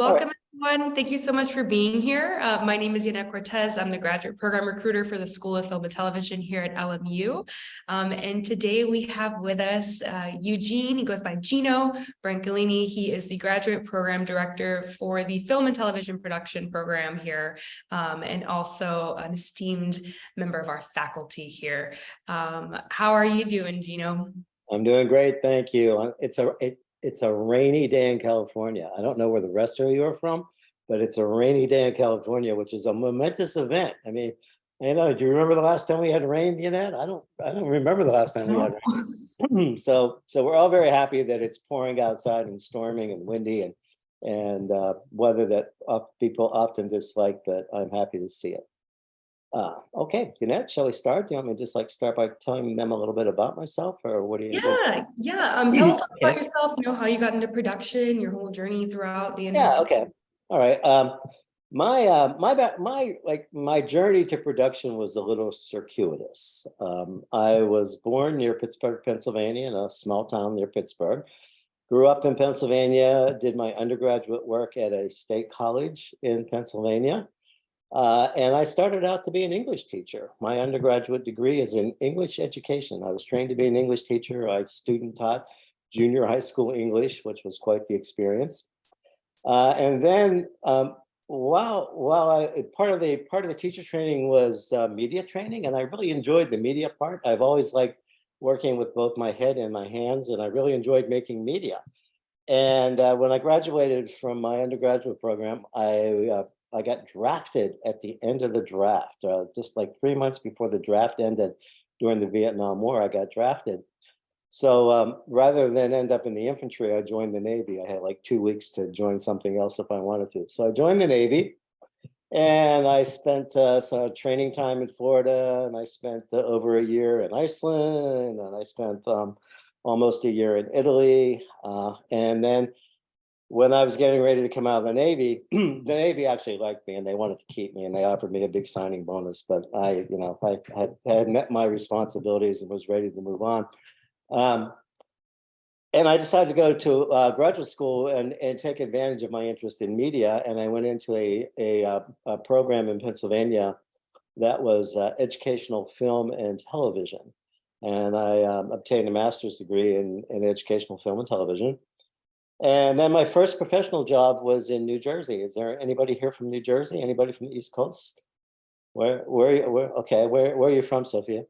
All right. Welcome, everyone. Thank you so much for being here. My name is Yana Cortez. I'm the graduate program recruiter for the School of Film and Television here at LMU. And today we have with us Eugene. He goes by Gino Brancolini. He is the graduate program director for the film and television production program here, and also an esteemed member of our faculty here. How are you doing, Gino? I'm doing great, thank you. It's a rainy day in California. I don't know where the rest of you are from, but it's a rainy day in California, which is a momentous event. I mean, do you remember the last time we had rain, Yannette? I don't remember the last time we had rain. So we're all very happy that it's pouring outside and storming and windy and weather that people often dislike, but I'm happy to see it. Okay, Yannette, shall we start? Do you want me to just start by telling them a little bit about myself, or what do you? Yeah. Tell us about yourself. How you got into production, your whole journey throughout the industry. Yeah. Okay. All right. My journey to production was a little circuitous. I was born near Pittsburgh, Pennsylvania, in a small town near Pittsburgh. Grew up in Pennsylvania. Did my undergraduate work at a state college in Pennsylvania. And I started out to be an English teacher. My undergraduate degree is in English education. I was trained to be an English teacher. I student taught junior high school English, which was quite the experience. And then part of the teacher training was media training, and I really enjoyed the media part. I've always liked working with both my head and my hands, and I really enjoyed making media. And when I graduated from my undergraduate program, I got drafted at the end of the draft, just like 3 months before the draft ended during the Vietnam War, I got drafted. So rather than end up in the infantry, I joined the Navy. I had like 2 weeks to join something else if I wanted to. So I joined the Navy, and I spent some training time in Florida, and I spent over a year in Iceland, and I spent almost a year in Italy. And then when I was getting ready to come out of the Navy, the Navy actually liked me and they wanted to keep me, and they offered me a big signing bonus. But I had met my responsibilities and was ready to move on. And I decided to go to graduate school and take advantage of my interest in media. And I went into a program in Pennsylvania that was educational film and television. And I obtained a master's degree in educational film and television. And then my first professional job was in New Jersey. Is there anybody here from New Jersey? Anybody from the East Coast? Where are you from, Sophia?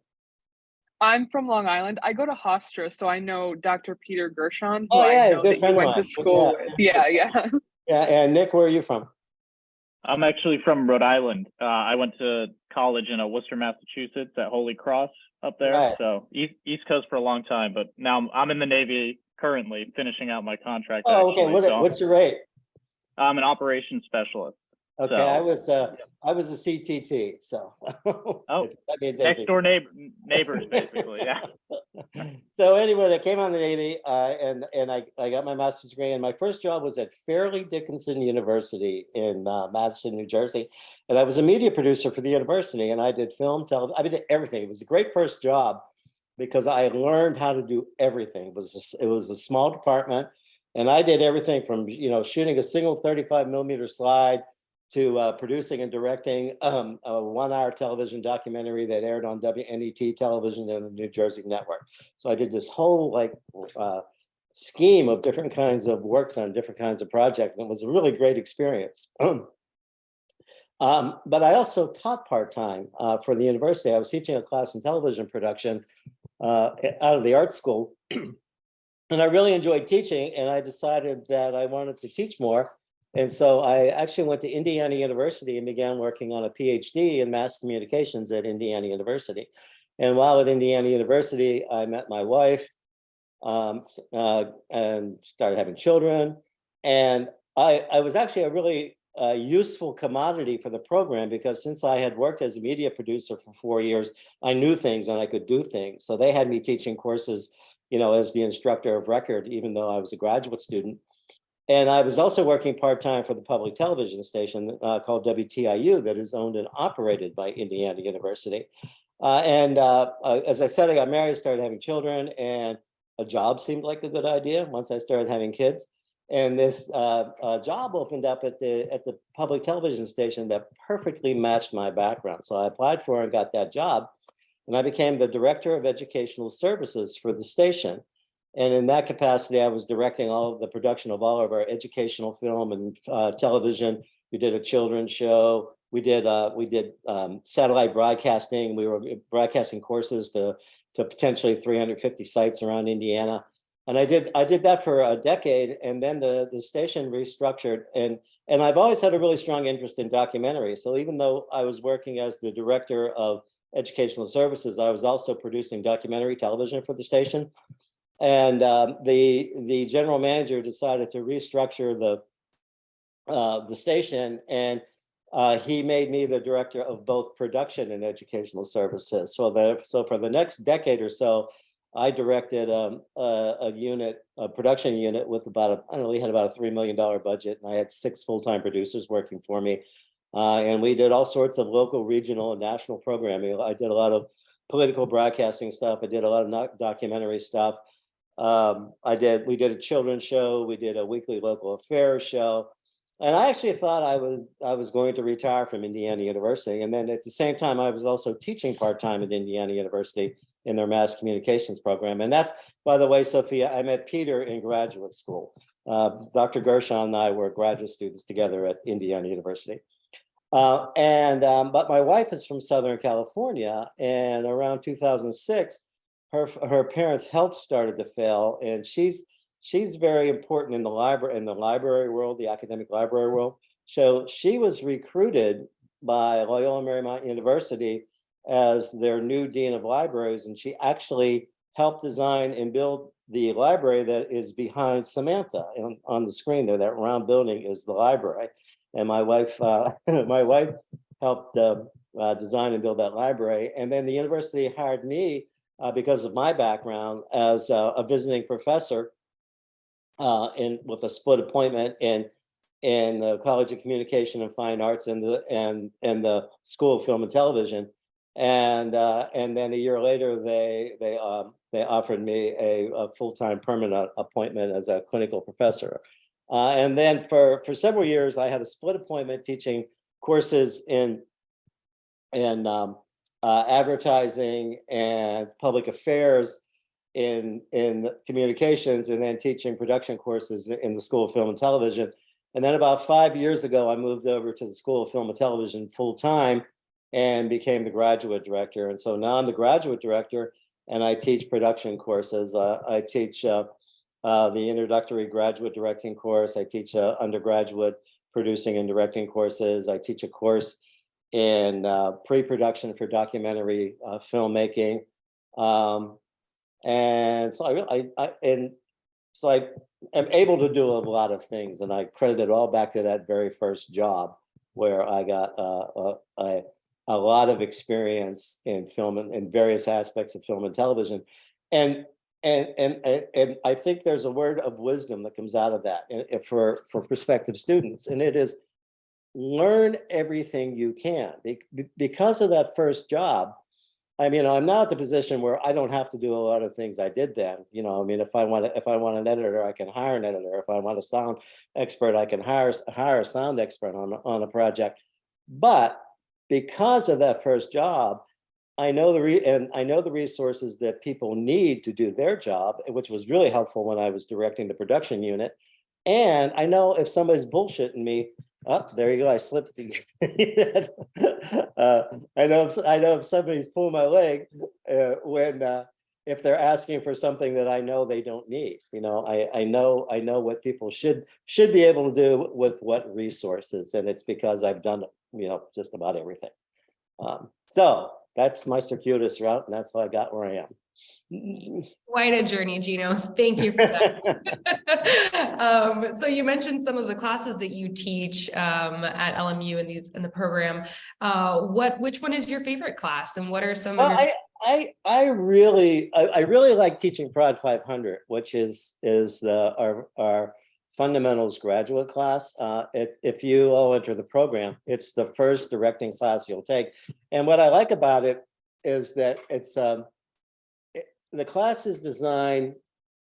I'm from Long Island. I go to Hofstra, so I know Dr. Peter Gershon, who I know that you went to school with. Yeah. Yeah, and Nick, where are you from? I'm actually from Rhode Island. I went to college in Worcester, Massachusetts at Holy Cross up there. Right. So East Coast for a long time, but now I'm in the Navy currently, finishing out my contract. Oh, okay. What's your rate? I'm an operations specialist. Okay, so, I was a CTT, so that means next door neighbors basically. Yeah. So anyway, I came out of the Navy, and I got my master's degree, and my first job was at Fairleigh Dickinson University in Madison, New Jersey, and I was a media producer for the university, and I did film, television, I did everything. It was a great first job because I learned how to do everything. It was a small department, and I did everything from shooting a single 35mm slide to producing and directing a 1-hour television documentary that aired on WNET television and the New Jersey network. So I did this whole scheme of different kinds of works on different kinds of projects, and it was a really great experience. But I also taught part-time for the university. I was teaching a class in television production out of the art school, and I really enjoyed teaching, and I decided that I wanted to teach more. And so I actually went to Indiana University and began working on a PhD in mass communications at Indiana University. And while at Indiana University, I met my wife and started having children. And I was actually a really useful commodity for the program, because since I had worked as a media producer for 4 years, I knew things and I could do things. So they had me teaching courses, as the instructor of record, even though I was a graduate student. And I was also working part-time for the public television station called WTIU that is owned and operated by Indiana University. As I said, I got married, started having children, and a job seemed like a good idea once I started having kids. And this job opened up at the public television station that perfectly matched my background. So I applied for and got that job. And I became the director of educational services for the station. And in that capacity, I was directing all of the production of all of our educational film and television. We did a children's show. We did satellite broadcasting. We were broadcasting courses to potentially 350 sites around Indiana. And I did that for a decade, and then the station restructured. And I've always had a really strong interest in documentaries. So even though I was working as the director of educational services, I was also producing documentary television for the station. And the general manager decided to restructure the station, and he made me the director of both production and educational services. So for the next decade or so, I directed a production unit with we had about a $3 million budget, and I had 6 full-time producers working for me. And we did all sorts of local, regional, and national programming. I did a lot of political broadcasting stuff. I did a lot of documentary stuff. We did a children's show. We did a weekly local affairs show. And I actually thought I was going to retire from Indiana University. And then at the same time, I was also teaching part-time at Indiana University in their mass communications program. And that's, by the way, Sophia, I met Peter in graduate school. Dr. Gershon and I were graduate students together at Indiana University. But my wife is from Southern California, and around 2006, her parents' health started to fail, and she's very important in the library world, the academic library world. So she was recruited by Loyola Marymount University as their new dean of libraries, and she actually helped design and build the library that is behind Samantha. And on the screen there, that round building is the library. And my wife helped design and build that library. And then the university hired me because of my background as a visiting professor with a split appointment in the College of Communication and Fine Arts and the School of Film and Television. And then a year later, they offered me a full-time permanent appointment as a clinical professor. And then for several years, I had a split appointment teaching courses in advertising and public affairs in communications, and then teaching production courses in the School of Film and Television. And then about 5 years ago, I moved over to the School of Film and Television full-time and became the graduate director. And so now I'm the graduate director, and I teach production courses. I teach the introductory graduate directing course. I teach undergraduate producing and directing courses. I teach a course in pre-production for documentary filmmaking. And so I am able to do a lot of things, and I credit it all back to that very first job where I got a lot of experience in film and in various aspects of film and television. And I think there's a word of wisdom that comes out of that for prospective students, and it is learn everything you can. Because of that first job, I mean, I'm now at the position where I don't have to do a lot of things I did then. You know, I mean, if I want an editor, I can hire an editor. If I want a sound expert, I can hire a sound expert on a project. But because of that first job, I know the resources that people need to do their job, which was really helpful when I was directing the production unit. And I know if somebody's bullshitting me, oh, there you go, I slipped. I know if somebody's pulling my leg if they're asking for something that I know they don't need. You know, I know what people should be able to do with what resources, and it's because I've done, you know, just about everything. So that's my circuitous route, and that's how I got where I am. Quite a journey, Gino. Thank you for that. So you mentioned some of the classes that you teach at LMU in the program. Which one is your favorite class, and what are some of your... I really like teaching Prod 500, which is our fundamentals graduate class. If you all enter the program, it's the first directing class you'll take. And what I like about it is that it's the class is designed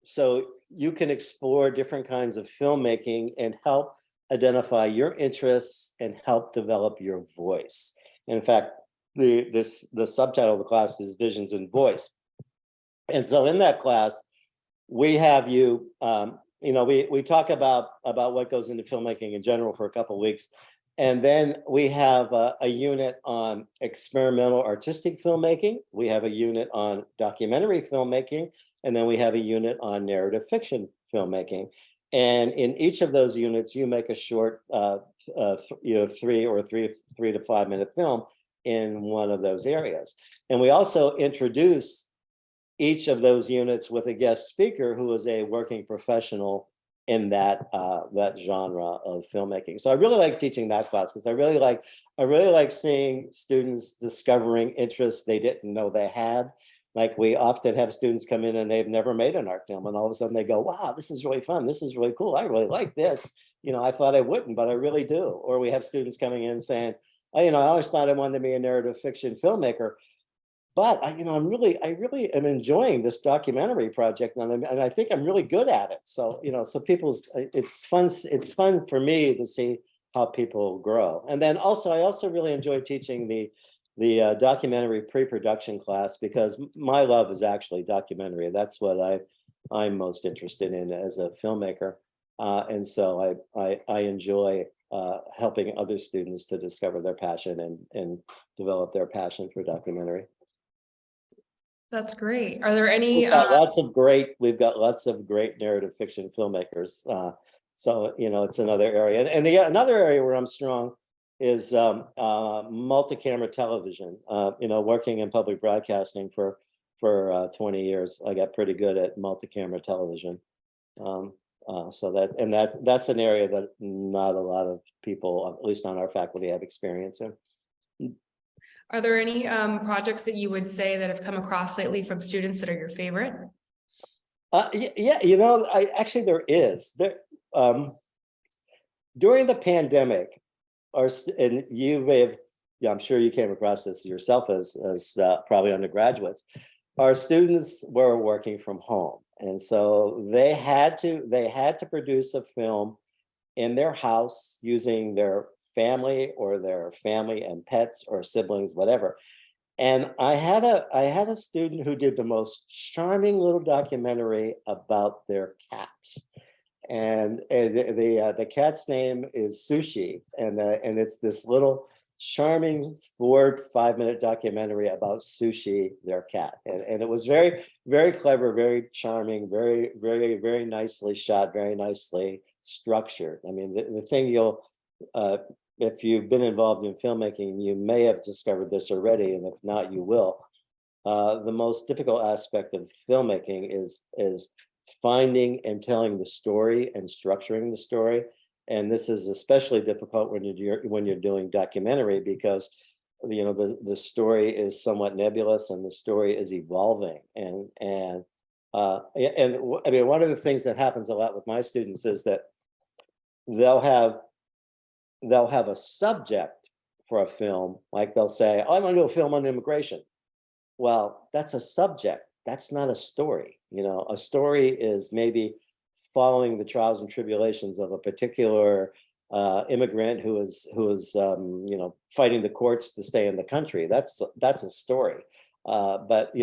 so you can explore different kinds of filmmaking and help identify your interests and help develop your voice. In fact, the subtitle of the class is Visions and Voice. And so in that class, we have you, we talk about what goes into filmmaking in general for a couple of weeks. And then we have a unit on experimental artistic filmmaking. We have a unit on documentary filmmaking. And then we have a unit on narrative fiction filmmaking. And in each of those units, you make a short, 3 to 5 minute film in one of those areas. And we also introduce each of those units with a guest speaker who is a working professional in that genre of filmmaking. So I really like teaching that class because I really like seeing students discovering interests they didn't know they had. Like we often have students come in and they've never made an art film, and all of a sudden they go, wow, this is really fun. This is really cool. I really like this. I thought I wouldn't, but I really do. Or we have students coming in saying, I always thought I wanted to be a narrative fiction filmmaker, but I really am enjoying this documentary project, and I think I'm really good at it. So, so it's fun for me to see how people grow. And then also, I also really enjoy teaching the documentary pre-production class, because my love is actually documentary. That's what I'm most interested in as a filmmaker. And so I enjoy helping other students to discover their passion and develop their passion for documentary. That's great. Are there any? We've got lots of great narrative fiction filmmakers. So it's another area, and another area where I'm strong is multi-camera television. Working in public broadcasting for 20 years, I got pretty good at multi-camera television. So that's an area that not a lot of people, at least on our faculty, have experience in. Are there any projects that you would say that have come across lately from students that are your favorite? Yeah, there is. During the pandemic, and you may have, I'm sure you came across this yourself as probably undergraduates, our students were working from home. And so they had to produce a film in their house using their family or their family and pets or siblings, whatever. And I had a student who did the most charming little documentary about their cat. And the cat's name is Sushi, and it's this little charming 4 to 5 minute documentary about Sushi, their cat, and it was very, very clever, very charming, very, very, very nicely shot, very nicely structured. I mean, the thing you'll if you've been involved in filmmaking, you may have discovered this already, and if not, you will. The most difficult aspect of filmmaking is finding and telling the story and structuring the story. And this is especially difficult when you're doing documentary, because the story is somewhat nebulous and the story is evolving. And I mean, one of the things that happens a lot with my students is that they'll have a subject for a film, like they'll say, oh, I'm going to do a film on immigration. Well, that's a subject. That's not a story. A story is maybe following the trials and tribulations of a particular immigrant who is fighting the courts to stay in the country. That's a story. But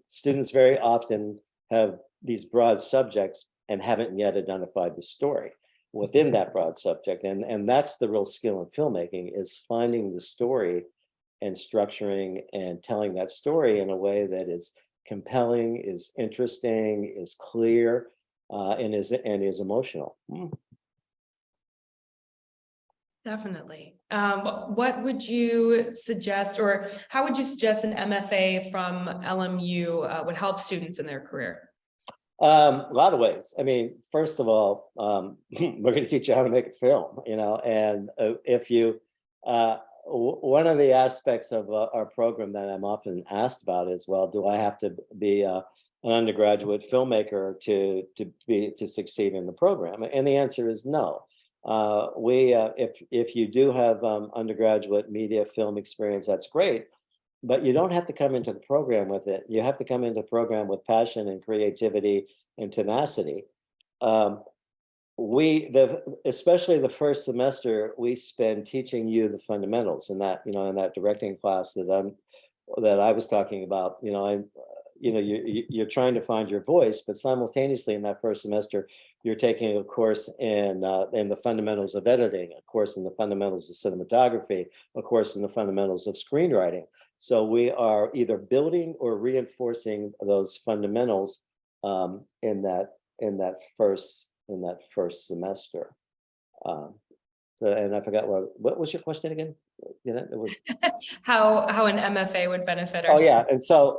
students very often have these broad subjects and haven't yet identified the story within that broad subject. And that's the real skill in filmmaking, is finding the story and structuring and telling that story in a way that is compelling, is interesting, is clear, and is emotional. Definitely. What would you suggest, or how would you suggest an MFA from LMU would help students in their career? A lot of ways. I mean, first of all, we're going to teach you how to make a film, and if you, one of the aspects of our program that I'm often asked about is, well, do I have to be an undergraduate filmmaker to succeed in the program? And the answer is no. If you do have undergraduate media film experience, that's great. but you don't have to come into the program with it. You have to come into the program with passion and creativity and tenacity. Especially the first semester, we spend teaching you the fundamentals in that, in that directing class that I was talking about. You're trying to find your voice, but simultaneously in that first semester, you're taking a course in the fundamentals of editing, a course in the fundamentals of cinematography, a course in the fundamentals of screenwriting. So we are either building or reinforcing those fundamentals in that first semester. And I forgot what was your question again? It was How an MFA would benefit our Oh yeah, and so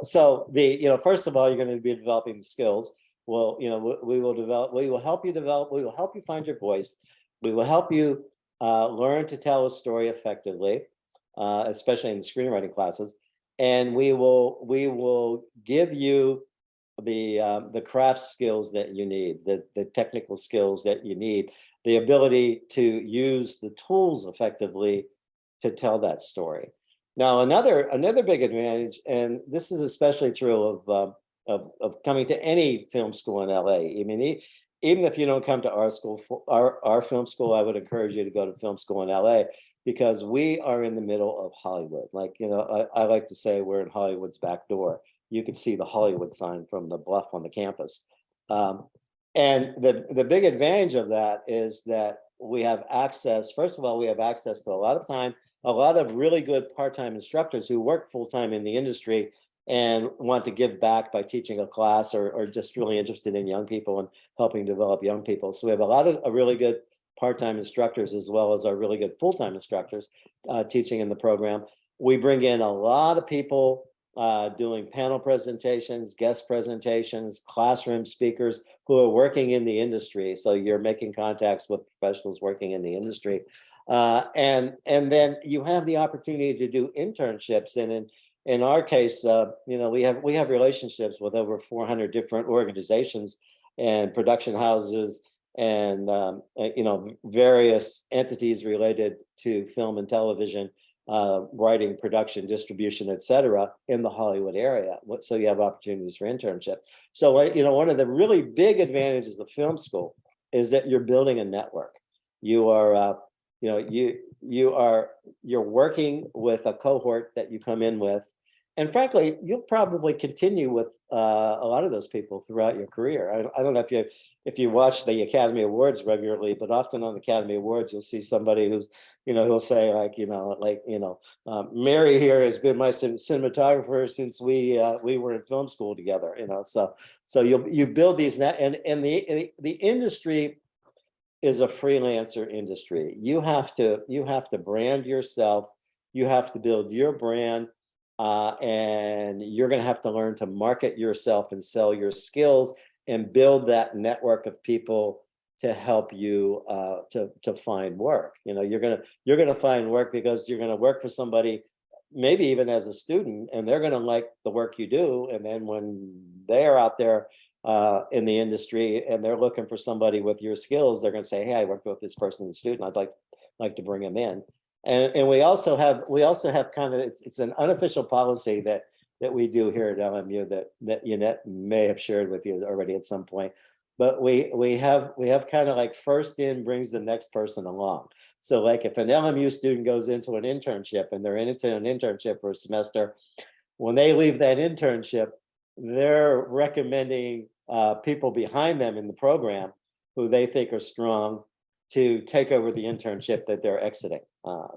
first of all, you're going to be developing the skills. Well, we will help you develop, we will help you find your voice. We will help you learn to tell a story effectively, especially in the screenwriting classes. And we will give you the craft skills that you need, the technical skills that you need, the ability to use the tools effectively to tell that story. Now, another big advantage, and this is especially true of coming to any film school in LA. I mean, even if you don't come to our school, our film school, I would encourage you to go to film school in LA, because we are in the middle of Hollywood. Like, I like to say we're in Hollywood's back door. You can see the Hollywood sign from the bluff on the campus. And the big advantage of that is that we have access. First of all, we have access to a lot of time, a lot of really good part-time instructors who work full-time in the industry and want to give back by teaching a class, or just really interested in young people and helping develop young people. So we have a lot of really good part-time instructors, as well as our really good full-time instructors teaching in the program. We bring in a lot of people doing panel presentations, guest presentations, classroom speakers who are working in the industry. So you're making contacts with professionals working in the industry. And then you have the opportunity to do internships. And in our case, we have relationships with over 400 different organizations and production houses and various entities related to film and television, writing, production, distribution, et cetera, in the Hollywood area. So you have opportunities for internship. So one of the really big advantages of film school is that you're building a network. You are you're working with a cohort that you come in with, and frankly, you'll probably continue with a lot of those people throughout your career. I don't know if you watch the Academy Awards regularly, but often on the Academy Awards, you'll see somebody who's who'll say Mary here has been my cinematographer since we were in film school together. So you build these and the industry is a freelancer industry. You have to brand yourself. You have to build your brand, and you're going to have to learn to market yourself and sell your skills and build that network of people to help you to find work. You're gonna find work because you're going to work for somebody, maybe even as a student, and they're going to like the work you do. And then when they're out there in the industry and they're looking for somebody with your skills, they're going to say, hey, I worked with this person as a student, I'd like to bring him in. And we also have kind of, it's an unofficial policy that we do here at LMU that Yannette may have shared with you already at some point. But we have kind of like first in brings the next person along. So like if an LMU student goes into an internship and they're into an internship for a semester, when they leave that internship, they're recommending people behind them in the program who they think are strong to take over the internship that they're exiting.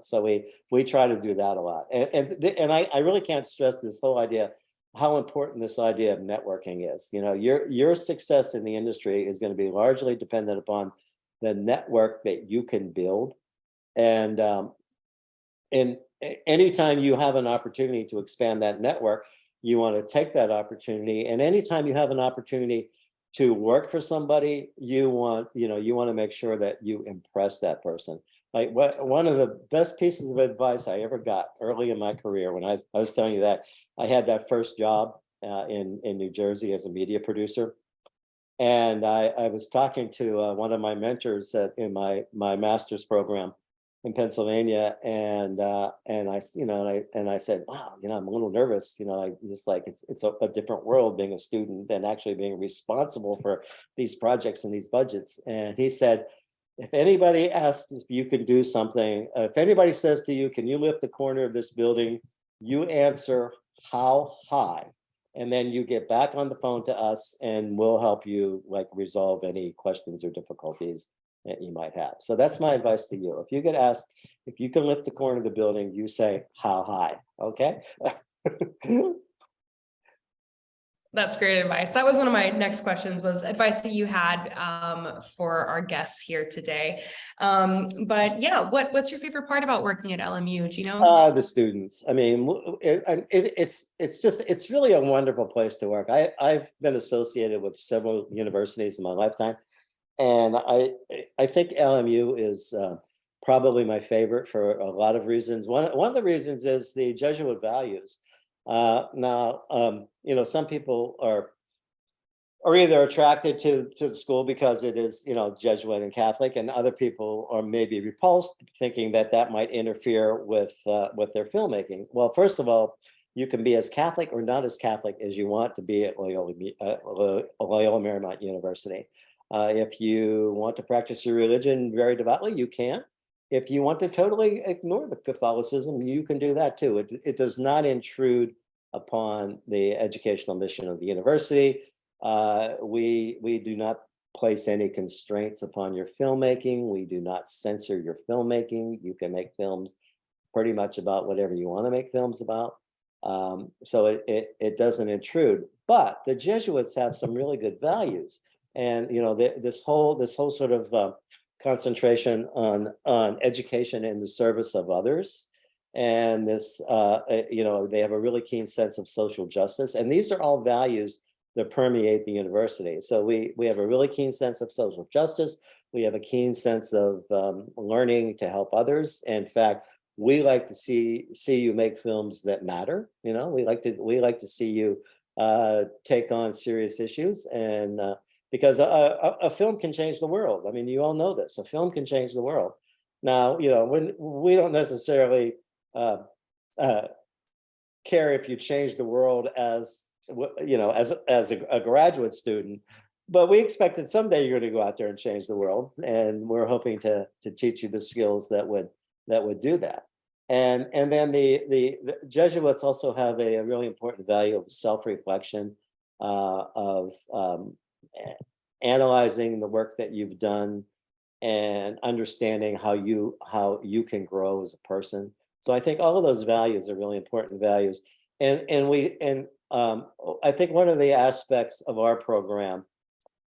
So we try to do that a lot. And I really can't stress this whole idea, how important this idea of networking is. Your success in the industry is going to be largely dependent upon the network that you can build. And anytime you have an opportunity to expand that network, you want to take that opportunity. And anytime you have an opportunity to work for somebody, you want to make sure that you impress that person. Like one of the best pieces of advice I ever got early in my career, when I was telling you that I had that first job in New Jersey as a media producer. And I was talking to one of my mentors in my master's program. in Pennsylvania, and I, and I said, wow, I'm a little nervous, I just like it's a different world being a student than actually being responsible for these projects and these budgets. And he said, if anybody asks if you can do something, if anybody says to you, can you lift the corner of this building, you answer how high, and then you get back on the phone to us and we'll help you like resolve any questions or difficulties that you might have. So that's my advice to you. If you get asked if you can lift the corner of the building, you say how high, okay? That's great advice. That was one of my next questions, was advice that you had for our guests here today. But yeah, what's your favorite part about working at LMU, Gino? The students. I mean, it's really a wonderful place to work. I've been associated with several universities in my lifetime, and I think LMU is probably my favorite for a lot of reasons. One of the reasons is the Jesuit values. Now, some people are either attracted to the school because it is, Jesuit and Catholic, and other people are maybe repulsed, thinking that might interfere with their filmmaking. Well, first of all, you can be as Catholic or not as Catholic as you want to be at Loyola Marymount University. If you want to practice your religion very devoutly, you can. If you want to totally ignore the Catholicism, you can do that too. It does not intrude upon the educational mission of the university. We do not place any constraints upon your filmmaking. We do not censor your filmmaking. You can make films pretty much about whatever you want to make films about. So it doesn't intrude. But the Jesuits have some really good values, and this whole sort of concentration on education in the service of others, and this they have a really keen sense of social justice, and these are all values that permeate the university. So we have a really keen sense of social justice. We have a keen sense of learning to help others. In fact, we like to see you make films that matter. We like to see you take on serious issues, and because a film can change the world. I mean, you all know this. A film can change the world. Now, when we don't necessarily care if you change the world as a graduate student, but we expect that someday you're going to go out there and change the world, and we're hoping to teach you the skills that would do that. And then the Jesuits also have a really important value of self-reflection, of analyzing the work that you've done and understanding how you can grow as a person. So I think all of those values are really important values. And I think one of the aspects of our program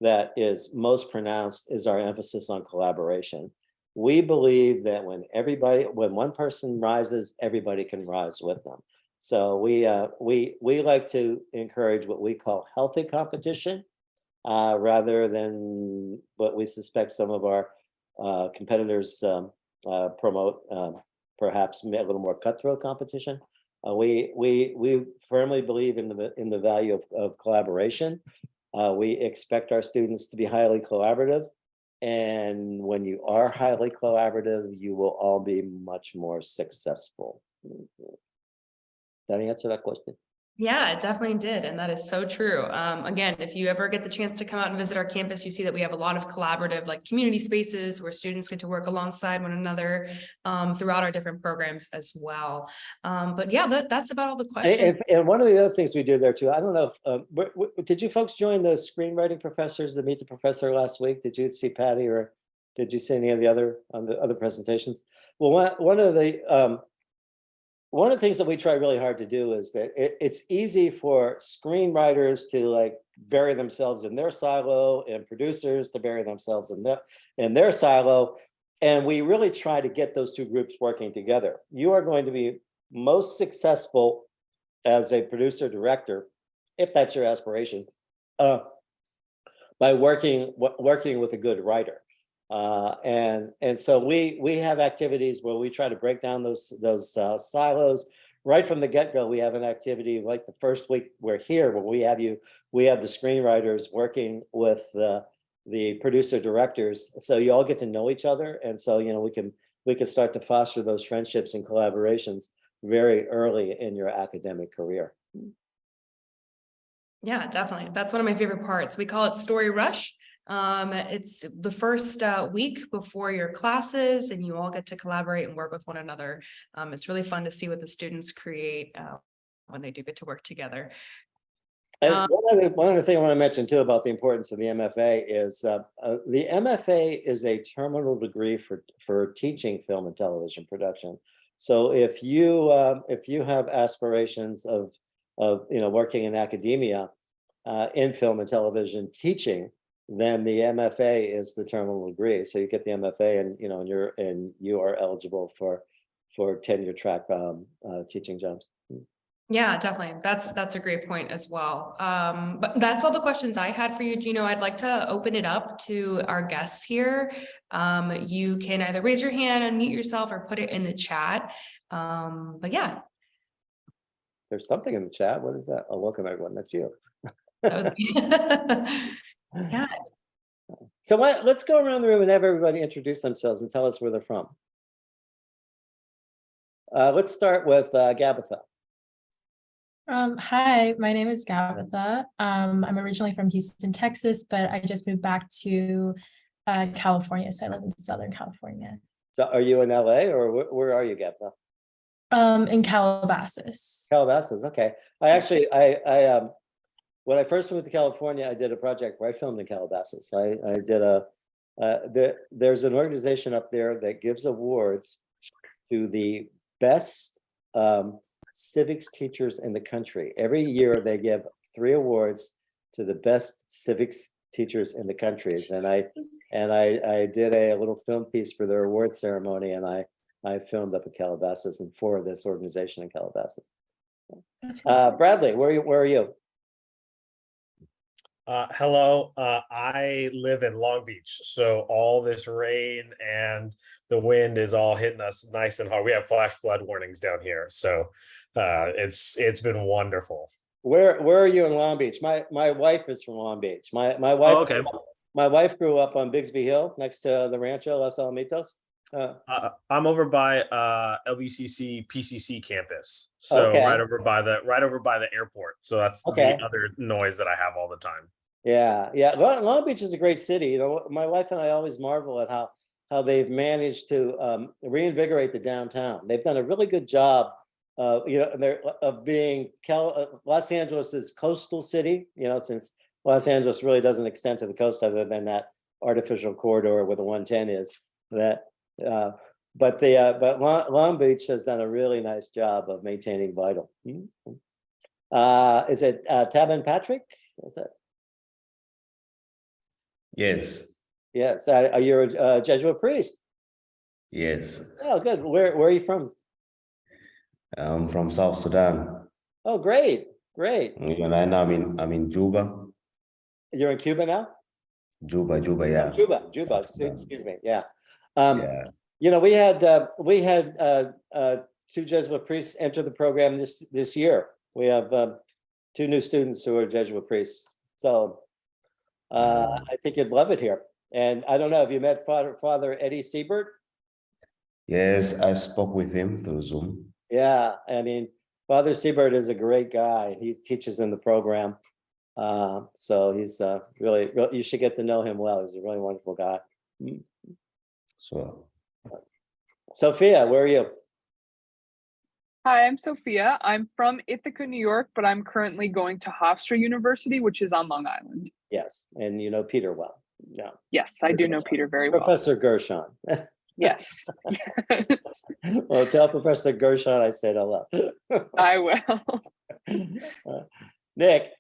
that is most pronounced is our emphasis on collaboration. We believe that when one person rises, everybody can rise with them. So we like to encourage what we call healthy competition, rather than what we suspect some of our competitors promote, perhaps a little more cutthroat competition. We firmly believe in the value of collaboration. We expect our students to be highly collaborative, and when you are highly collaborative, you will all be much more successful. Did I answer that question? Yeah, it definitely did. And that is so true. Again, if you ever get the chance to come out and visit our campus, you see that we have a lot of collaborative community spaces where students get to work alongside one another throughout our different programs as well. But yeah, that's about all the questions. And one of the other things we do there too, I don't know if, did you folks join the screenwriting professors, the Meet the Professor last week? Did you see Patty, or did you see any of the other presentations? Well, one of the things that we try really hard to do is that it's easy for screenwriters to bury themselves in their silo, and producers to bury themselves in their silo. And we really try to get those two groups working together. You are going to be most successful as a producer director, if that's your aspiration, by working with a good writer. And so we have activities where we try to break down those silos right from the get-go. We have an activity like the first week we're here, where we have the screenwriters working with the producer directors, so you all get to know each other, and so we can we could start to foster those friendships and collaborations very early in your academic career. Yeah, definitely. That's one of my favorite parts. We call it Story Rush. It's the first week before your classes, and you all get to collaborate and work with one another. It's really fun to see what the students create when they do get to work together. And one other thing I want to mention too about the importance of the MFA is the MFA is a terminal degree for teaching film and television production. So if you have aspirations of working in academia in film and television teaching, then the MFA is the terminal degree. So you get the MFA, and you are eligible for tenure track teaching jobs. Yeah, definitely. That's a great point as well. But that's all the questions I had for you, Gino. I'd like to open it up to our guests here. You can either raise your hand, unmute yourself, or put it in the chat. But yeah. There's something in the chat. What is that? Oh, welcome everyone. That's you. That was yeah. So let's go around the room and have everybody introduce themselves and tell us where they're from. Let's start with Gabitha. Hi, my name is Gabitha. I'm originally from Houston, Texas, but I just moved back to California, so I live in Southern California. So are you in LA or where are you, Gabitha? In Calabasas. Calabasas, okay. I when I first moved to California, I did a project where I filmed in Calabasas. I did there's an organization up there that gives awards to the best civics teachers in the country. Every year they give 3 awards to the best civics teachers in the countries. And I did a little film piece for their award ceremony, and I filmed up in Calabasas and for this organization in Calabasas. Bradley, where are you? Hello, I live in Long Beach, so all this rain and the wind is all hitting us nice and hard. We have flash flood warnings down here, so it's been wonderful. Where are you in Long Beach? My wife is from Long Beach. My wife. Oh, okay. My wife grew up on Bigsby Hill next to the Rancho Los Alamitos. I'm over by LBCC PCC campus, so okay. right over by the airport. So that's okay. the other noise that I have all the time. Yeah. Well, Long Beach is a great city. My wife and I always marvel at how they've managed to reinvigorate the downtown. They've done a really good job, of being Los Angeles's coastal city. Since Los Angeles really doesn't extend to the coast other than that artificial corridor where the 110 is. But Long Beach has done a really nice job of maintaining vital. Is it Tabin Patrick? Is that? Yes. Yes. You're a Jesuit priest. Yes. Oh, good. Where are you from? I'm from South Sudan. Oh, great. And right now I'm in Juba. You're in Cuba now? Juba, yeah. Juba. Excuse me. Yeah. Yeah. We had 2 Jesuit priests enter the program this year. We have 2 new students who are Jesuit priests. So I think you'd love it here. And I don't know, have you met Father Eddie Siebert? Yes, I spoke with him through Zoom. Yeah, I mean, Father Siebert is a great guy. He teaches in the program. So he's really, you should get to know him well. He's a really wonderful guy. So, Sophia, where are you? Hi, I'm Sophia. I'm from Ithaca, New York, but I'm currently going to Hofstra University, which is on Long Island. Yes, and you know Peter well. Yeah. Yes, I do know Peter very well. Professor Gershon. Yes. Yes. Well, tell Professor Gershon I said hello. I will. Nick,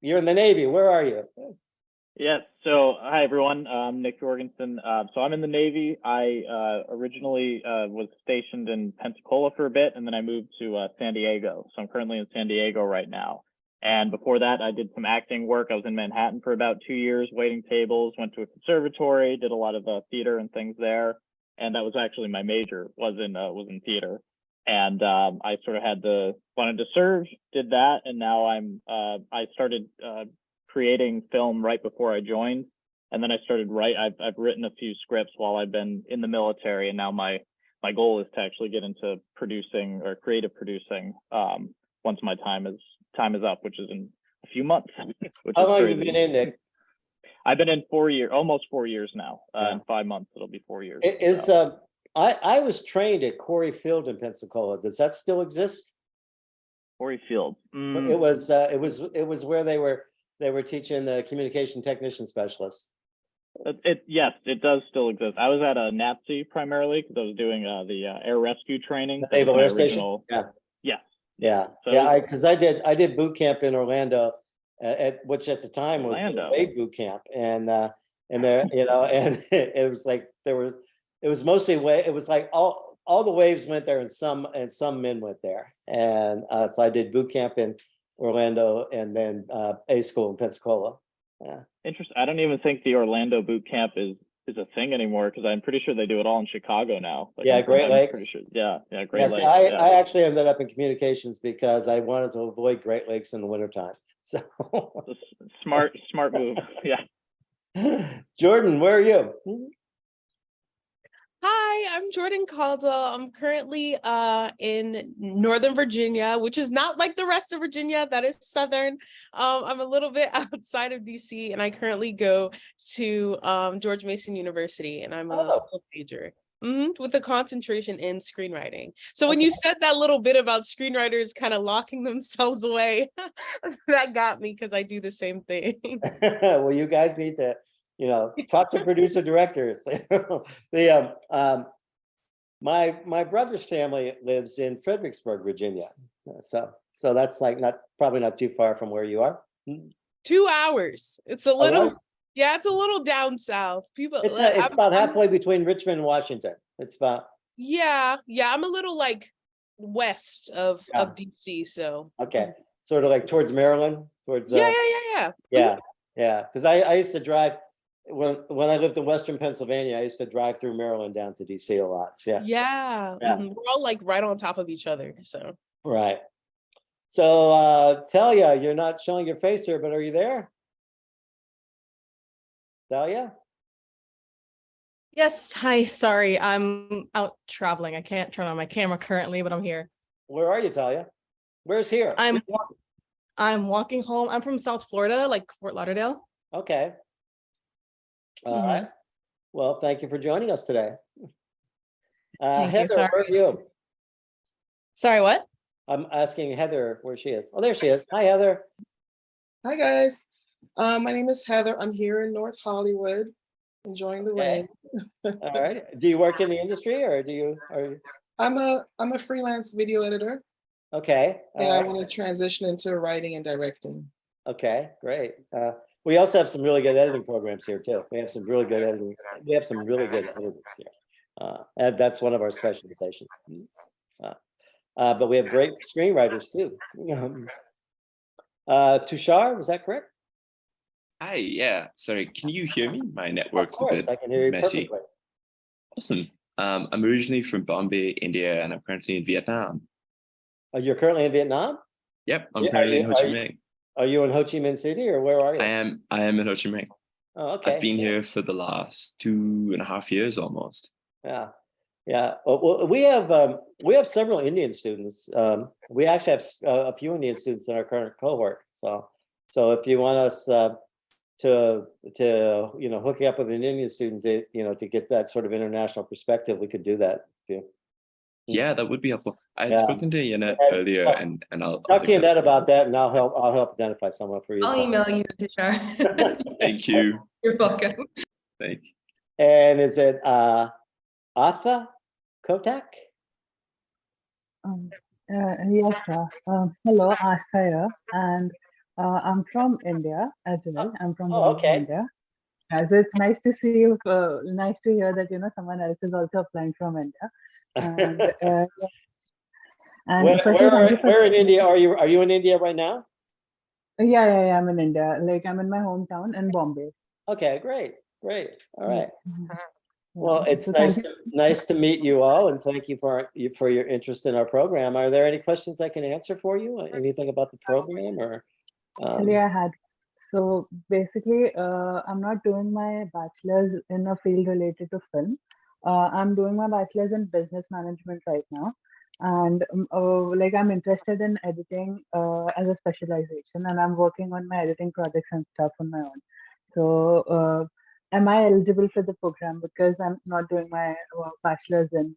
you're in the Navy. Where are you? Yes. So, hi everyone. I'm Nick Jorgensen. So I'm in the Navy. I originally was stationed in Pensacola for a bit, and then I moved to San Diego. So I'm currently in San Diego right now. And before that, I did some acting work. I was in Manhattan for about 2 years, waiting tables. Went to a conservatory, did a lot of theater and things there. And that was actually my major, was in theater. And I sort of wanted to serve, did that, and now I started creating film right before I joined, and then I started I've written a few scripts while I've been in the military, and now my my goal is to actually get into producing or creative producing once my time is up, which is in a few months. Which How is long have you crazy. been in, Nick? I've been in almost 4 years now. In 5 months, it'll be 4 years. I was trained at Corey Field in Pensacola. Does that still exist? Corey Field. It was where they were teaching the communication technician specialists. Yes, it does still exist. I was at a NATSI primarily because I was doing the air rescue training. The Naval Air Station. Yeah. Because I did boot camp in Orlando, which at the time was the Wade boot camp, and there, and it was like it was mostly it was like all the waves went there, and some men went there, and so I did boot camp in Orlando and then A school in Pensacola. Yeah. Interesting. I don't even think the Orlando boot camp is a thing anymore because I'm pretty sure they do it all in Chicago now. Like, Great Lakes. Pretty sure. Yeah, Great Lakes. I actually ended up in communications because I wanted to avoid Great Lakes in the wintertime. So smart move. Yeah. Jordan, where are you? Hi, I'm Jordan Caldwell. I'm currently in Northern Virginia, which is not like the rest of Virginia. That is Southern. I'm a little bit outside of DC, and I currently go to George Mason University, and I'm a major with a concentration in screenwriting. So when you said that little bit about screenwriters kind of locking themselves away, that got me because I do the same thing. Well, you guys need to talk to producer directors. My brother's family lives in Fredericksburg, Virginia. So that's like probably not too far from where you are. 2 hours. It's a little, it's a little down south. It's about halfway between Richmond and Washington. It's about. I'm a little like west of DC. So. Okay. Sort of like towards Maryland, towards. Yeah. Because I used to drive. When I lived in Western Pennsylvania, I used to drive through Maryland down to DC a lot. Yeah. We're all like right on top of each other. So right. So Talia, you're not showing your face here, but are you there? Talia? Yes. Hi. Sorry, I'm out traveling. I can't turn on my camera currently, but I'm here. Where are you, Talia? Where's here? I'm walking home. I'm from South Florida, like Fort Lauderdale. Okay. All right. Well, thank you for joining us today. Heather, where are you? Sorry, what? I'm asking Heather where she is. Oh, there she is. Hi, Heather. Hi, guys. My name is Heather. I'm here in North Hollywood, enjoying the rain. All right. Do you work in the industry, or do you? I'm a freelance video editor. Okay. And I want to transition into writing and directing. Okay, great. We also have some really good editing programs here too. We have some really good editing. We have some really good editors here, and that's one of our specializations. But we have great screenwriters too. Tushar, was that correct? Hi, yeah. Sorry, can you hear me? My network's a bit I can hear you messy. perfectly. Awesome. I'm originally from Bombay, India, and I'm currently in Vietnam. You're currently in Vietnam? Yep, I'm currently in Ho Chi Minh. Are you in Ho Chi Minh City, or where are you? I am in Ho Chi Minh. Oh, okay. I've been here for the last 2.5 years almost. Yeah. Well, we have several Indian students. We actually have a few Indian students in our current cohort. So if you want us to hook you up with an Indian student to get that sort of international perspective, we could do that. Yeah, that would be helpful. I had spoken to Yanet earlier, and I'll talk to Yanet about that, and I'll help identify someone for you. I'll email you, Tushar. Thank you. You're welcome. Thank you. And is it Atha Kotak? Yes, sir. Hello, Astha here, and I'm from India as well. I'm from India. So it's nice to see you. Nice to hear that someone else is also applying from India. And where in India are you? Are you in India right now? Yeah, I'm in India. Like I'm in my hometown in Bombay. Okay, great. All right. Well, it's nice to meet you all, and thank you for your interest in our program. Are there any questions I can answer for you? Anything about the program, or? Actually, I had. So basically, I'm not doing my bachelor's in a field related to film. I'm doing my bachelor's in business management right now. And like I'm interested in editing as a specialization, and I'm working on my editing projects and stuff on my own. So am I eligible for the program because I'm not doing my bachelor's in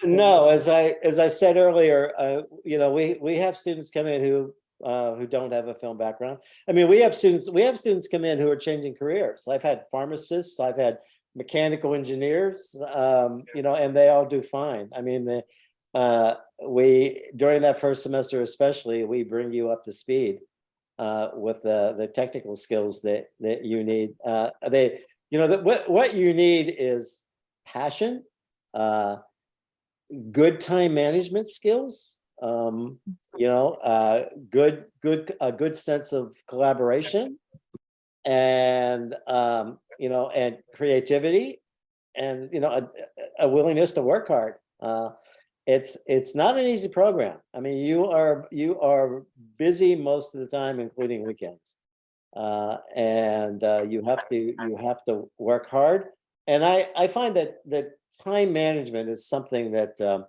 No, as I said earlier, we have students come in who don't have a film background. I mean, we have students come in who are changing careers. I've had pharmacists, I've had mechanical engineers, and they all do fine. I mean, we during that first semester especially, we bring you up to speed with the technical skills that you need. What you need is passion, good time management skills, a good sense of collaboration, and and creativity, and a willingness to work hard. It's not an easy program. I mean, you are busy most of the time, including weekends, and you have to work hard. And I find that time management is something that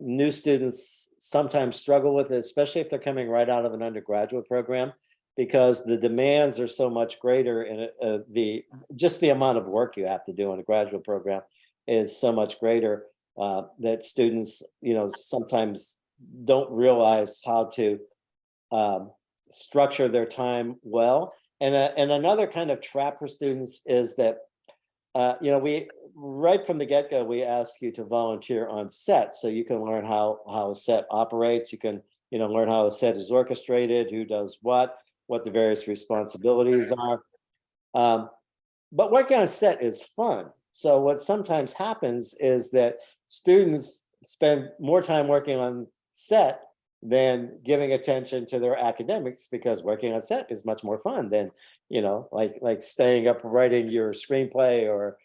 new students sometimes struggle with, especially if they're coming right out of an undergraduate program, because the demands are so much greater, and just the amount of work you have to do in a graduate program is so much greater that students, sometimes don't realize how to structure their time well. And another kind of trap for students is that we right from the get-go, we ask you to volunteer on set so you can learn how a set operates. You can learn how a set is orchestrated, who does what the various responsibilities are. But working on a set is fun. So what sometimes happens is that students spend more time working on set than giving attention to their academics, because working on set is much more fun than like staying up writing your screenplay or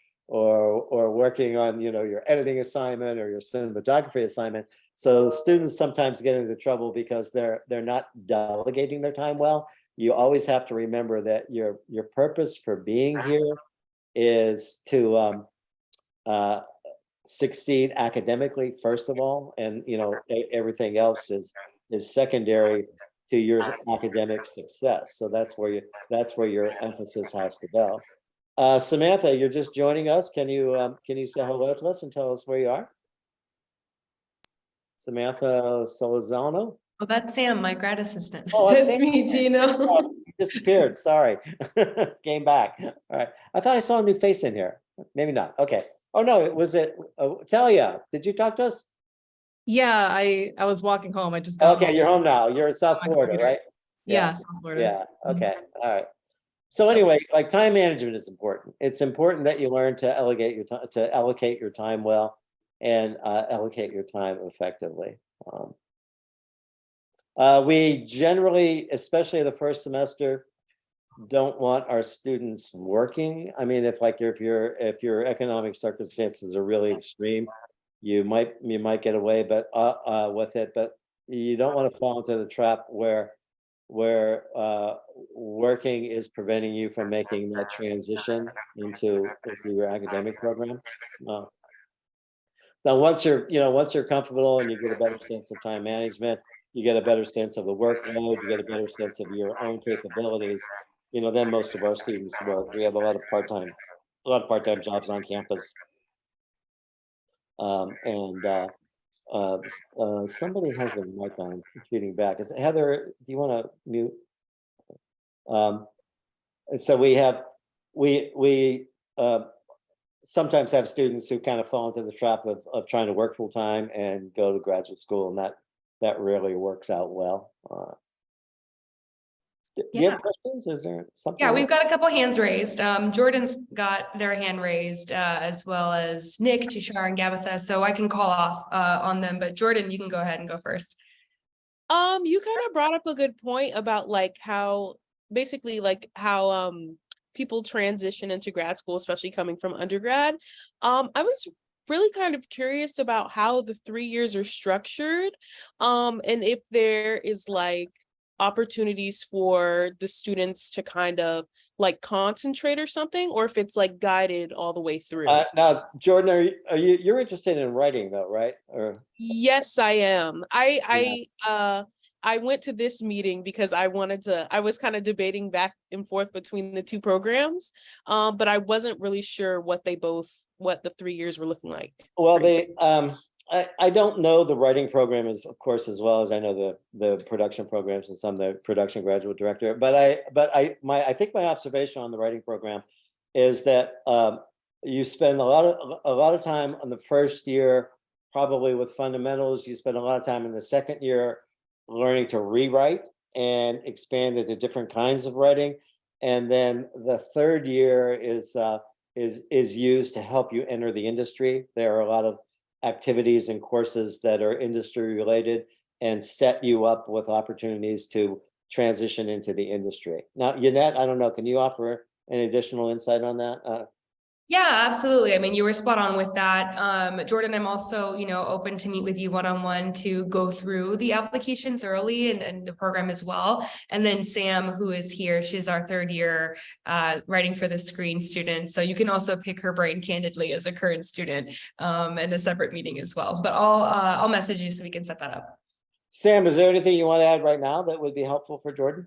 working on your editing assignment or your cinematography assignment. So students sometimes get into trouble because they're not delegating their time well. You always have to remember that your purpose for being here is to succeed academically first of all, and everything else is secondary to your academic success. So that's where your emphasis has to go. Samantha, you're just joining us. Can you say hello to us and tell us where you are? Samantha Solizano? Oh, that's Sam, my grad assistant. Oh, That's Sam. me, Gino. Oh, you disappeared. Sorry. Came back. All right. I thought I saw a new face in here. Maybe not. Okay. Oh no, was it Talia? Did you talk to us? Yeah, I was walking home. I just got Okay, home. you're home now. You're in South My Florida, computer. right? Yeah, South Florida. Yeah. Okay. All right. So anyway, like time management is important. It's important that you learn to allocate your time well and allocate your time effectively. We generally, especially the first semester, don't want our students working. I mean, if your economic circumstances are really extreme, you might get away with it, but you don't want to fall into the trap where working is preventing you from making that transition into your academic program. Now, once you're comfortable and you get a better sense of time management, you get a better sense of the workload, you get a better sense of your own capabilities, then most of our students work. We have a lot of part-time jobs on campus. Somebody has their mic on, feeding back. Is it Heather? Do you want to mute? And so we sometimes have students who kind of fall into the trap of trying to work full time and go to graduate school, and that rarely works out well. Do you have questions? Is there something? Yeah, we've got a couple hands raised. Jordan's got their hand raised, as well as Nick, Tushar, and Gabitha. So I can call off on them, but Jordan, you can go ahead and go first. You kind of brought up a good point about how people transition into grad school, especially coming from undergrad. I was really kind of curious about how the 3 years are structured, and if there is opportunities for the students to kind of like concentrate or something, or if it's like guided all the way through. Now, Jordan, you're interested in writing though, right? Or Yes, I am. I went to this meeting because I was kind of debating back and forth between the two programs, but I wasn't really sure what the 3 years were looking like. Well, I don't know the writing program of course, as well as I know the production programs, and some of the production graduate director. But I think my observation on the writing program is that you spend a lot of time on the first year, probably with fundamentals. You spend a lot of time in the second year learning to rewrite and expand into different kinds of writing, and then the third year is used to help you enter the industry. There are a lot of activities and courses that are industry related and set you up with opportunities to transition into the industry. Now, Yannette, I don't know, can you offer any additional insight on that? Yeah, absolutely. I mean, you were spot on with that. Jordan, I'm also, open to meet with you one-on-one to go through the application thoroughly and the program as well. And then Sam, who is here, she's our third year writing for the screen student. So you can also pick her brain candidly as a current student in a separate meeting as well. But I'll message you so we can set that up. Sam, is there anything you want to add right now that would be helpful for Jordan?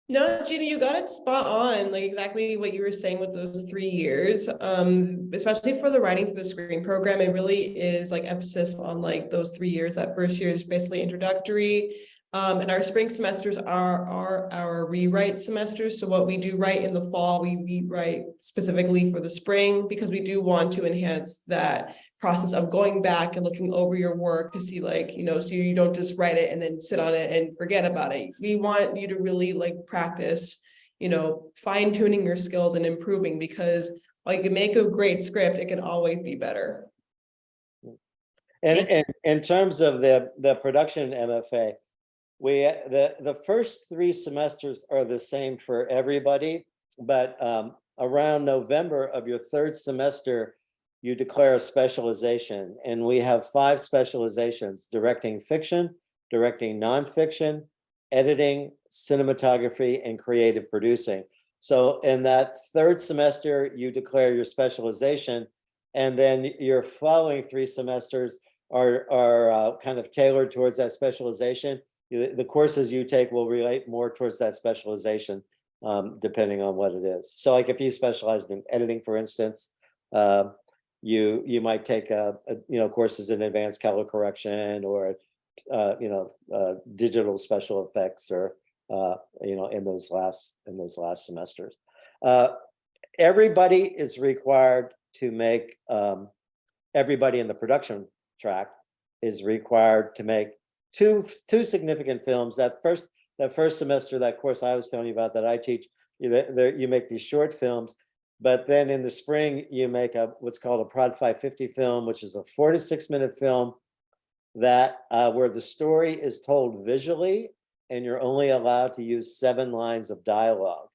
No, Gina, you got it spot on, like exactly what you were saying with those 3 years. Especially for the writing for the screen program, it really is like emphasis on like those 3 years. That first year is basically introductory. And our spring semesters are our rewrite semesters. So what we do write in the fall, we rewrite specifically for the spring, because we do want to enhance that process of going back and looking over your work to see like, so you don't just write it and then sit on it and forget about it. We want you to really like practice, fine tuning your skills and improving, because while you can make a great script, it can always be better. And in terms of the production MFA, the first 3 semesters are the same for everybody, but around November of your 3rd semester, you declare a specialization, and we have 5 specializations: directing fiction, directing nonfiction, editing, cinematography, and creative producing. So in that 3rd semester, you declare your specialization, and then your following 3 semesters are kind of tailored towards that specialization. The courses you take will relate more towards that specialization, depending on what it is. So like if you specialize in editing, for instance, you might take courses in advanced color correction, or digital special effects, or in those last semesters. Everybody is required to make everybody in the production track is required to make two significant films. That first semester, that course I was telling you about that I teach, you make these short films. But then in the spring, you make what's called a Prod 550 film, which is a 4 to 6 minute film that where the story is told visually, and you're only allowed to use 7 lines of dialogue.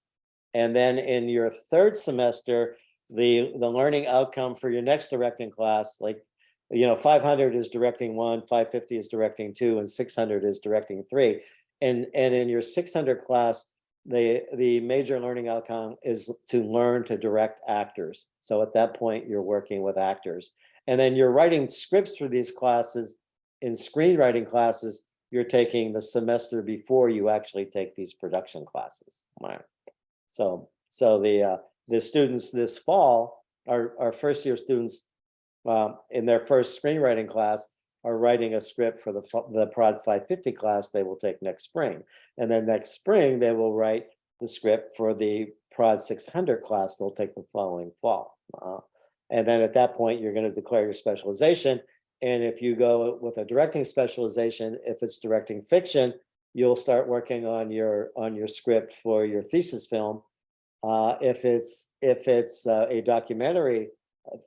And then in your 3rd semester, the learning outcome for your next directing class, like 500 is directing 1, 550 is directing 2, and 600 is directing 3. And in your 600 class, the major learning outcome is to learn to direct actors. So at that point, you're working with actors. And then you're writing scripts for these classes. In screenwriting classes, you're taking the semester before you actually take these production classes. Right. So the students this fall, our first year students in their first screenwriting class are writing a script for the Prod 550 class they will take next spring. And then next spring, they will write the script for the Prod 600 class they'll take the following fall. And then at that point, you're going to declare your specialization. And if you go with a directing specialization, if it's directing fiction, you'll start working on your script for your thesis film. If it's a documentary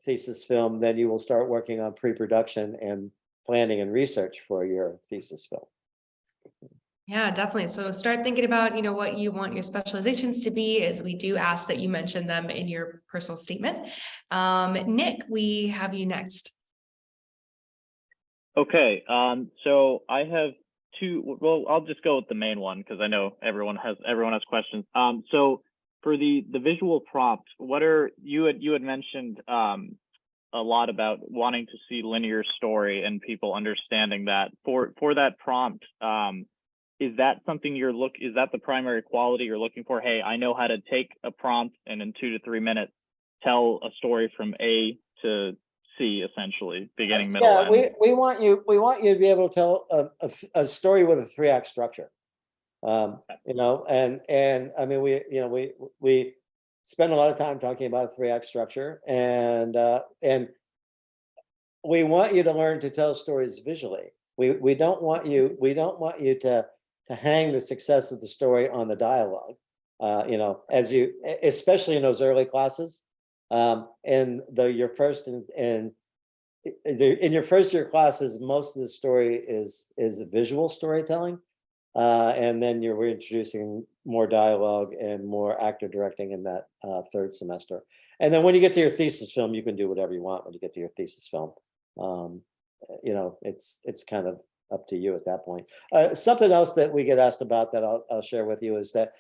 thesis film, then you will start working on pre-production and planning and research for your thesis film. Yeah, definitely. So start thinking about, what you want your specializations to be, as we do ask that you mention them in your personal statement. Nick, we have you next. Okay, so I have well, I'll just go with the main one because I know everyone has questions. So for the visual prompt, you had mentioned a lot about wanting to see linear story and people understanding that. For that prompt, is that something is that the primary quality you're looking for? Hey, I know how to take a prompt and in 2 to 3 minutes tell a story from A to C, essentially, beginning, middle, Yeah, end. we want you to be able to tell a story with a 3-act structure. You know, and I mean, we spend a lot of time talking about a 3-act structure, and we want you to learn to tell stories visually. We don't want you to hang the success of the story on the dialogue. You know, especially in those early classes, in your first in your first year classes, most of the story is visual storytelling, and then we're introducing more dialogue and more actor directing in that third semester. And then when you get to your thesis film, you can do whatever you want when you get to your thesis film. You know, it's kind of up to you at that point. Something else that we get asked about that I'll share with you is that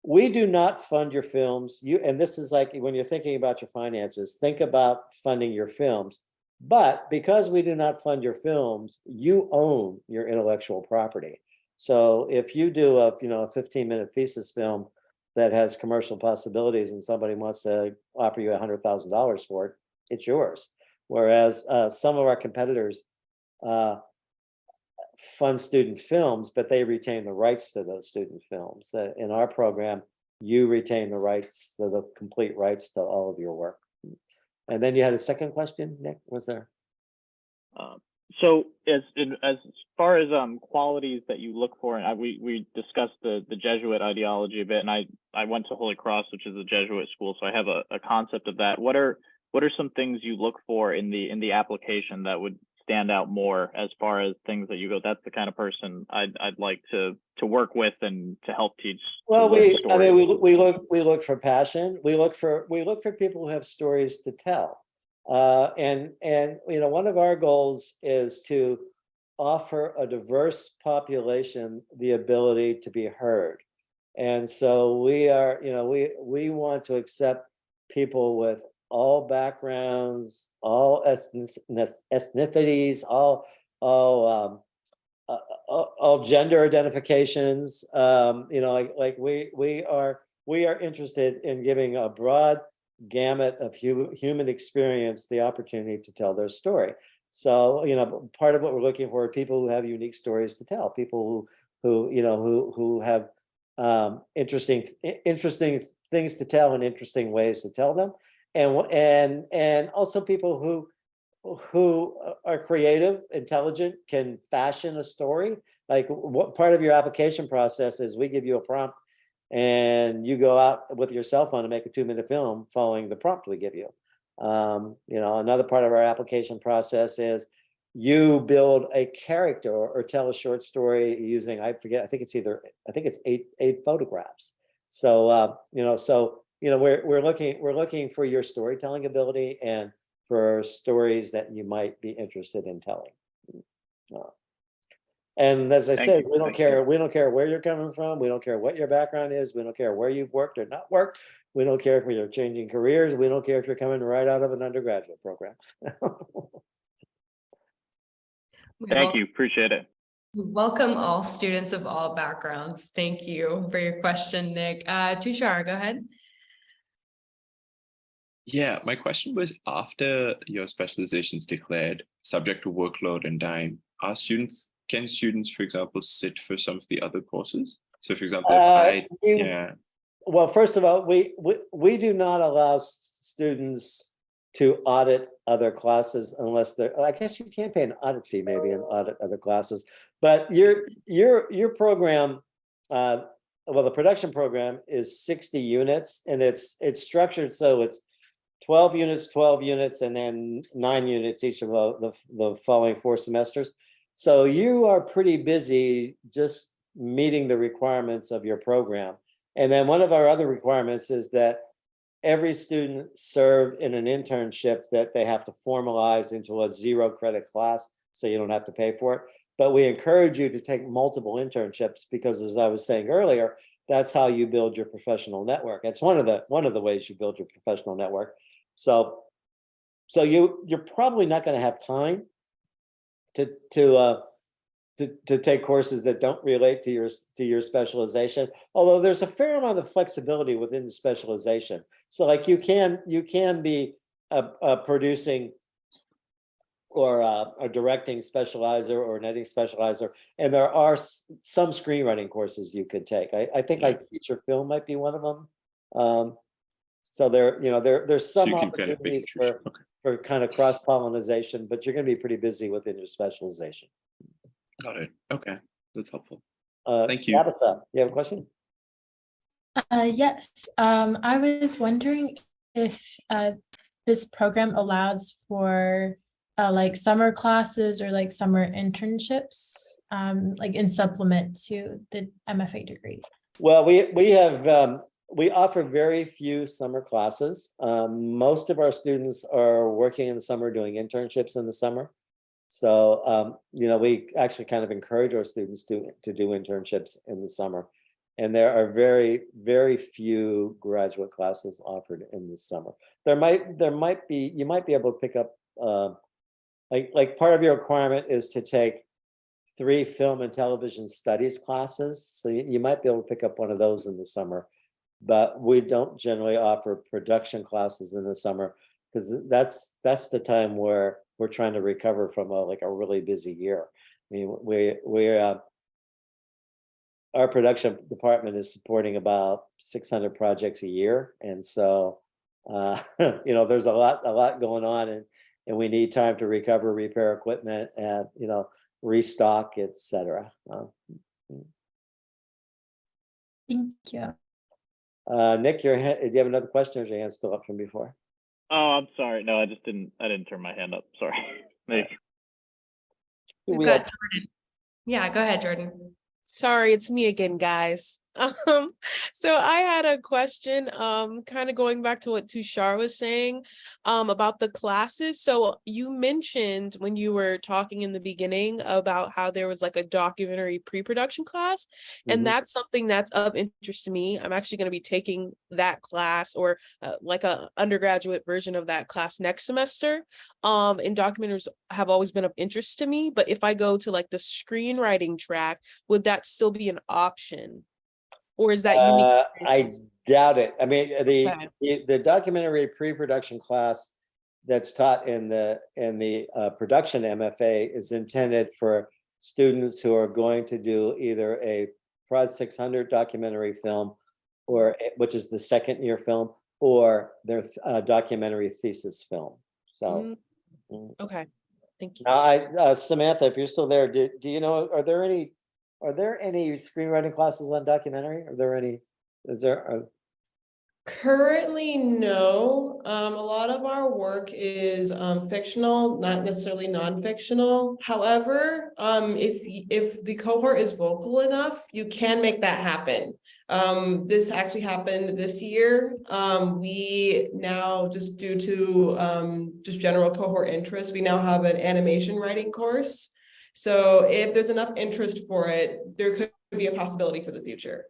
we do not fund your films. And this is like when you're thinking about your finances, think about funding your films. But because we do not fund your films, you own your intellectual property. So if you do a 15-minute thesis film that has commercial possibilities and somebody wants to offer you $100,000 for it, it's yours. Whereas some of our competitors fund student films, but they retain the rights to those student films. In our program, you retain the rights, the complete rights to all of your work. And then you had a second question, Nick, was there? So as far as qualities that you look for, and we discussed the Jesuit ideology a bit, and I went to Holy Cross, which is a Jesuit school, so I have a concept of that. What are some things you look for in the application that would stand out more as far as things that you go, that's the kind of person I'd like to work with and to help teach? Well, we look for passion. We look for people who have stories to tell. And you know, one of our goals is to offer a diverse population the ability to be heard. And so we want to accept people with all backgrounds, all ethnicities, all gender identifications. You know, like we are interested in giving a broad gamut of human experience the opportunity to tell their story. So, you know, part of what we're looking for are people who have unique stories to tell, people who have interesting things to tell and interesting ways to tell them. And also people who are creative, intelligent, can fashion a story. Like, what part of your application process is we give you a prompt and you go out with your cell phone and make a 2-minute film following the prompt we give you. You know, another part of our application process is you build a character or tell a short story using, I think it's 8 photographs. So we're looking for your storytelling ability and for stories that you might be interested in telling. And as I said, we don't care where you're coming from. We don't care what your background is. We don't care where you've worked or not worked. We don't care if you're changing careers. We don't care if you're coming right out of an undergraduate program. Thank you. Appreciate it. We welcome all students of all backgrounds. Thank you for your question, Nick. Tushar, go ahead. Yeah, my question was, after your specializations declared, subject to workload and time, can students, for example, sit for some of the other courses? So, for example, well, first of all, we do not allow students to audit other classes unless they're, I guess you can pay an audit fee maybe and audit other classes, but your program, well, the production program is 60 units and it's structured so it's 12 units, and then 9 units each of the following 4 semesters. So you are pretty busy just meeting the requirements of your program. And then one of our other requirements is that every student serve in an internship that they have to formalize into a 0 credit class, so you don't have to pay for it. but we encourage you to take multiple internships because, as I was saying earlier, that's how you build your professional network. It's one of the ways you build your professional network. So you're probably not going to have time to take courses that don't relate to your specialization. Although there's a fair amount of flexibility within the specialization. So like you can be producing or a directing specializer or an editing specializer, and there are some screenwriting courses you could take. I think like feature film might be one of them. So there's some opportunities for kind of cross-pollination, but you're going to be pretty busy within your specialization. Got it. Okay, that's helpful. Thank you. Tabitha, you have a question? Yes. I was wondering if this program allows for like summer classes or like summer internships, like in supplement to the MFA degree. Well, we offer very few summer classes. Most of our students are working in the summer, doing internships in the summer. So, we actually kind of encourage our students to do internships in the summer. And there are very, very few graduate classes offered in the summer. You might be able to pick up, like part of your requirement is to take 3 film and television studies classes. So you might be able to pick up one of those in the summer, but we don't generally offer production classes in the summer because that's the time where we're trying to recover from a really busy year. I mean, our production department is supporting about 600 projects a year. And so, there's a lot going on, and we need time to recover, repair equipment, and, restock, etc. Thank you. Nick, do you have another question, or is your hand still up from before? Oh, I'm sorry. No, I didn't turn my hand up. Sorry. Thanks. We've got Jordan. Yeah, go ahead, Jordan. Sorry, it's me again, guys. So I had a question, kind of going back to what Tushar was saying, about the classes. So you mentioned when you were talking in the beginning about how there was like a documentary pre-production class, and that's something that's of interest to me. I'm actually going to be taking that class, or like a undergraduate version of that class next semester. And documentaries have always been of interest to me, but if I go to like the screenwriting track, would that still be an option? Or is that unique? I doubt it. I mean, the documentary pre-production class that's taught in the production MFA is intended for students who are going to do either a Prod 600 documentary film, or which is the second year film, or their documentary thesis film. So, okay, thank you. Now, Samantha, if you're still there, do you know? Are there any screenwriting classes on documentary? Currently, no. A lot of our work is fictional, not necessarily non-fictional. However, if the cohort is vocal enough, you can make that happen. This actually happened this year. We now, just due to just general cohort interest, we now have an animation writing course. So if there's enough interest for it, there could be a possibility for the future.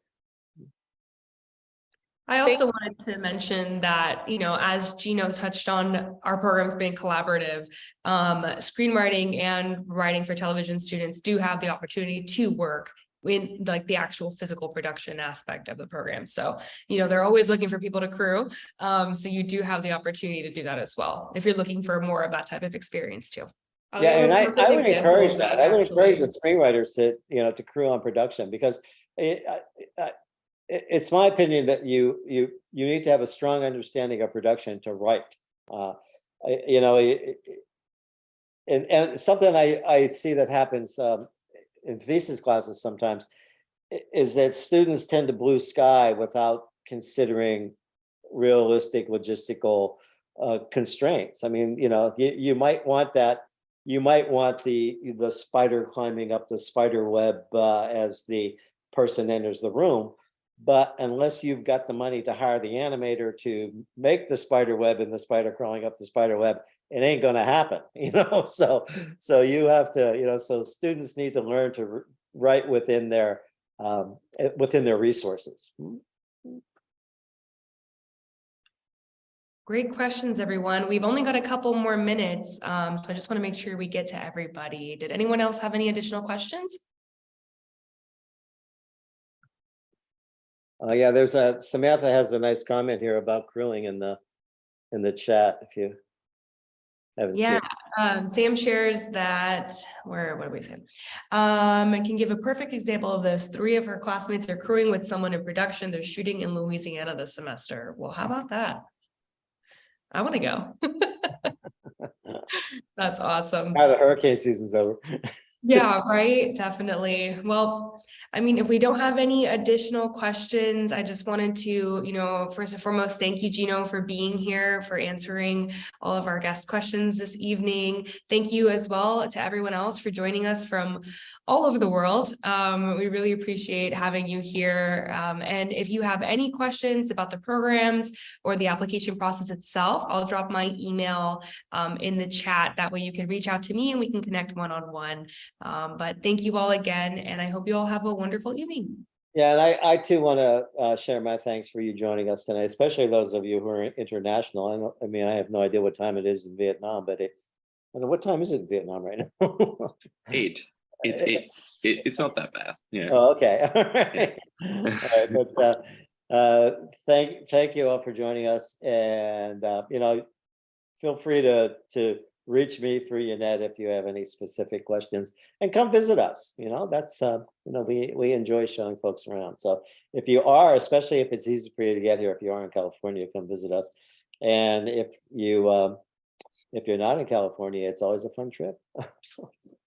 I also wanted to mention that, as Gino touched on, our programs being collaborative, screenwriting and writing for television students do have the opportunity to work in like the actual physical production aspect of the program. So, they're always looking for people to crew. So you do have the opportunity to do that as well, if you're looking for more of that type of experience too. Yeah, and I would encourage that. I would encourage the screenwriters to crew on production, because it's my opinion that you need to have a strong understanding of production to write. And something I see that happens in thesis classes sometimes is that students tend to blue sky without considering realistic logistical constraints. I mean, you might want that. You might want the spider climbing up the spider web as the person enters the room, but unless you've got the money to hire the animator to make the spider web and the spider crawling up the spider web, it ain't going to happen, so you have to, so students need to learn to write within their resources. Great questions, everyone. We've only got a couple more minutes, so I just want to make sure we get to everybody. Did anyone else have any additional questions? Yeah, Samantha has a nice comment here about crewing in the chat, if you haven't seen it. Sam shares that, what do we say? I can give a perfect example of this. 3 of her classmates are crewing with someone in production. They're shooting in Louisiana this semester. Well, how about that? I want to go. That's awesome. Now the hurricane season's over. Yeah, right. Definitely. Well, I mean, if we don't have any additional questions, I just wanted to, first and foremost, thank you, Gino, for being here, for answering all of our guest questions this evening. Thank you as well to everyone else for joining us from all over the world. We really appreciate having you here. And if you have any questions about the programs or the application process itself, I'll drop my email in the chat. That way you can reach out to me and we can connect one-on-one. But thank you all again, and I hope you all have a wonderful evening. Yeah, and I too want to share my thanks for you joining us tonight, especially those of you who are international. I mean, I have no idea what time it is in Vietnam, but I don't know, what time is it in Vietnam right now? 8. It's 8. It's not that bad. Yeah. Oh, okay. All right. All right. But thank you all for joining us, and feel free to reach me through Yannette if you have any specific questions, and come visit us. That's we enjoy showing folks around. So if you are, especially if it's easy for you to get here, if you are in California, come visit us. And if you're not in California, it's always a fun trip.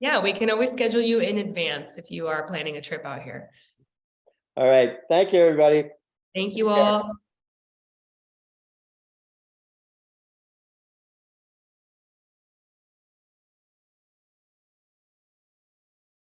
Yeah, we can always schedule you in advance if you are planning a trip out here. All right. Thank you, everybody. Thank you all.